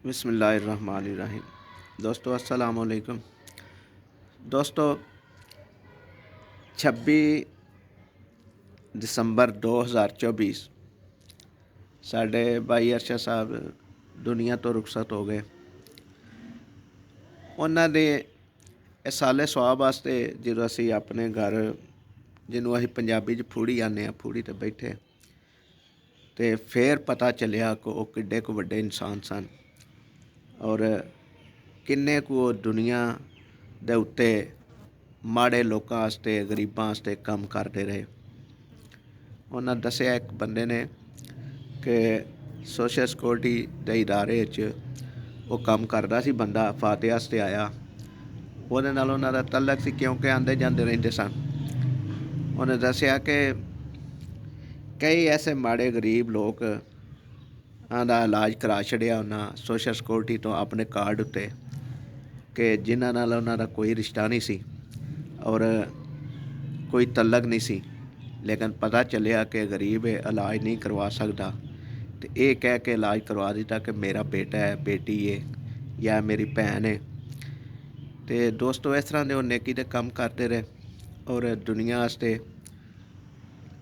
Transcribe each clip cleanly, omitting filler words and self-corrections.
बिस्मिल्लाहिर्रहमानिर्रहीम। दोस्तों अस्सलाम वालेकुम। दोस्तों 26 ਦਸੰਬਰ 2024 ਸਾਡੇ ਭਾਈ ਅਰਸ਼ਦ ਸਾਹਿਬ ਦੁਨੀਆ ਤੋਂ ਰੁਖਸਤ ਹੋ ਗਏ। ਉਹਨਾਂ ਦੇ ਇਸ ਸਾਲੇ ਸਵਾਬ ਵਾਸਤੇ ਜਦੋਂ ਅਸੀਂ ਆਪਣੇ ਘਰ, ਜਿਹਨੂੰ ਅਸੀਂ ਪੰਜਾਬੀ 'ਚ ਫੂੜੀ ਆਉਂਦੇ ਹਾਂ, ਫੂੜੀ 'ਤੇ ਬੈਠੇ ਤੇ ਫਿਰ ਪਤਾ ਚੱਲਿਆ ਕਿ ਉਹ ਕਿੱਡੇ ਕੁ ਵੱਡੇ ਇਨਸਾਨ ਸਨ ਔਰ ਕਿੰਨੇ ਕੁ ਉਹ ਦੁਨੀਆ ਦੇ ਉੱਤੇ ਮਾੜੇ ਲੋਕਾਂ ਵਾਸਤੇ, ਗਰੀਬਾਂ ਵਾਸਤੇ ਕੰਮ ਕਰਦੇ ਰਹੇ। ਉਹਨਾਂ ਦੱਸਿਆ ਇੱਕ ਬੰਦੇ ਨੇ ਕਿ ਸੋਸ਼ਲ ਸਿਕਿਉਰਿਟੀ ਦੇ ਇਦਾਰੇ 'ਚ ਉਹ ਕੰਮ ਕਰਦਾ ਸੀ ਬੰਦਾ, ਫਾਤੇ ਵਾਸਤੇ ਆਇਆ। ਉਹਦੇ ਨਾਲ ਉਹਨਾਂ ਦਾ ਤਲਕ ਸੀ ਕਿਉਂਕਿ ਆਉਂਦੇ ਜਾਂਦੇ ਰਹਿੰਦੇ ਸਨ। ਉਹਨੇ ਦੱਸਿਆ ਕਿ ਕਈ ਐਸੇ ਮਾੜੇ ਗਰੀਬ ਲੋਕ ਦਾ ਇਲਾਜ ਕਰਾ ਛੱਡਿਆ ਉਹਨਾਂ ਸੋਸ਼ਲ ਸਿਕਿਉਰਿਟੀ ਤੋਂ ਆਪਣੇ ਕਾਰਡ ਉੱਤੇ, ਕਿ ਜਿਨ੍ਹਾਂ ਨਾਲ ਉਹਨਾਂ ਦਾ ਕੋਈ ਰਿਸ਼ਤਾ ਨਹੀਂ ਸੀ ਔਰ ਕੋਈ ਤਲਕ ਨਹੀਂ ਸੀ, ਲੇਕਿਨ ਪਤਾ ਚੱਲਿਆ ਕਿ ਗਰੀਬ ਇਹ ਇਲਾਜ ਨਹੀਂ ਕਰਵਾ ਸਕਦਾ ਤੇ ਇਹ ਕਹਿ ਕੇ ਇਲਾਜ ਕਰਵਾ ਦਿੱਤਾ ਕਿ ਮੇਰਾ ਬੇਟਾ ਹੈ, ਬੇਟੀ ਹੈ ਜਾਂ ਮੇਰੀ ਭੈਣ ਹੈ। ਤੇ ਦੋਸਤੋ ਇਸ ਤਰ੍ਹਾਂ ਦੇ ਉਹ ਨੇਕੀ ਦੇ ਕੰਮ ਕਰਦੇ ਰਹੇ ਔਰ ਦੁਨੀਆ ਵਾਸਤੇ,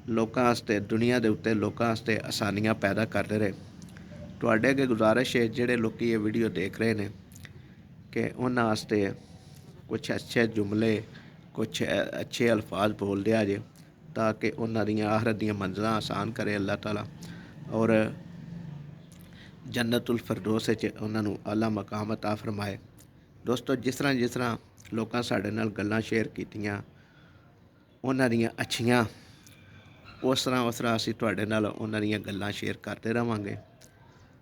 ਲੋਕਾਂ ਵਾਸਤੇ, ਦੁਨੀਆ ਦੇ ਉੱਤੇ ਲੋਕਾਂ ਵਾਸਤੇ ਆਸਾਨੀਆਂ ਪੈਦਾ ਕਰਦੇ ਰਹੇ। ਤੁਹਾਡੇ ਅੱਗੇ ਗੁਜ਼ਾਰਿਸ਼ ਹੈ ਜਿਹੜੇ ਲੋਕ ਇਹ ਵੀਡੀਓ ਦੇਖ ਰਹੇ ਨੇ ਕਿ ਉਹਨਾਂ ਵਾਸਤੇ ਕੁਛ ਅੱਛੇ ਜੁਮਲੇ, ਕੁਛ ਅੱਛੇ ਅਲਫਾਜ਼ ਬੋਲ ਦਿਆ ਜੇ ਤਾਂ ਕਿ ਉਹਨਾਂ ਦੀਆਂ ਆਖਰਤ ਦੀਆਂ ਮੰਜ਼ਲਾਂ ਆਸਾਨ ਕਰੇ ਅੱਲਾਹ ਤਾਲਾ ਔਰ ਜੰਨਤੁਲ ਫਿਰਦੌਸ ਵਿੱਚ ਉਹਨਾਂ ਨੂੰ ਆਲਾ ਮਕਾਮ ਅਤਾ ਫਰਮਾਏ। ਦੋਸਤੋ ਜਿਸ ਤਰ੍ਹਾਂ ਲੋਕਾਂ ਸਾਡੇ ਨਾਲ ਗੱਲਾਂ ਸ਼ੇਅਰ ਕੀਤੀਆਂ ਉਹਨਾਂ ਦੀਆਂ ਅੱਛੀਆਂ, ਉਸ ਤਰ੍ਹਾਂ ਅਸੀਂ ਤੁਹਾਡੇ ਨਾਲ ਉਹਨਾਂ ਦੀਆਂ ਗੱਲਾਂ ਸ਼ੇਅਰ ਕਰਦੇ ਰਹਾਂਗੇ।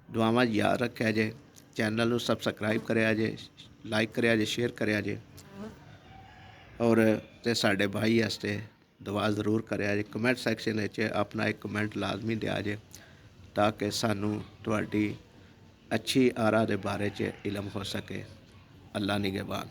ਦੁਆਵਾਂ ਯਾਦ ਰੱਖਿਆ ਜੇ, ਚੈਨਲ ਨੂੰ ਸਬਸਕ੍ਰਾਈਬ ਕਰਿਆ ਜੇ, ਲਾਈਕ ਕਰਿਆ ਜੇ, ਸ਼ੇਅਰ ਕਰਿਆ ਜੇ ਔਰ ਤੇ ਸਾਡੇ ਭਾਈ ਵਾਸਤੇ ਦੁਆ ਜ਼ਰੂਰ ਕਰਿਆ ਜੇ। ਕਮੈਂਟ ਸੈਕਸ਼ਨ ਵਿੱਚ ਆਪਣਾ ਇੱਕ ਕਮੈਂਟ ਲਾਜ਼ਮੀ ਦਿਆ ਜੇ ਤਾਂ ਕਿ ਸਾਨੂੰ ਤੁਹਾਡੀ ਅੱਛੀ ਆਰਾ ਦੇ ਬਾਰੇ 'ਚ ਇਲਮ ਹੋ ਸਕੇ। ਅੱਲਾ ਨਿਗਹਿਬਾਨ।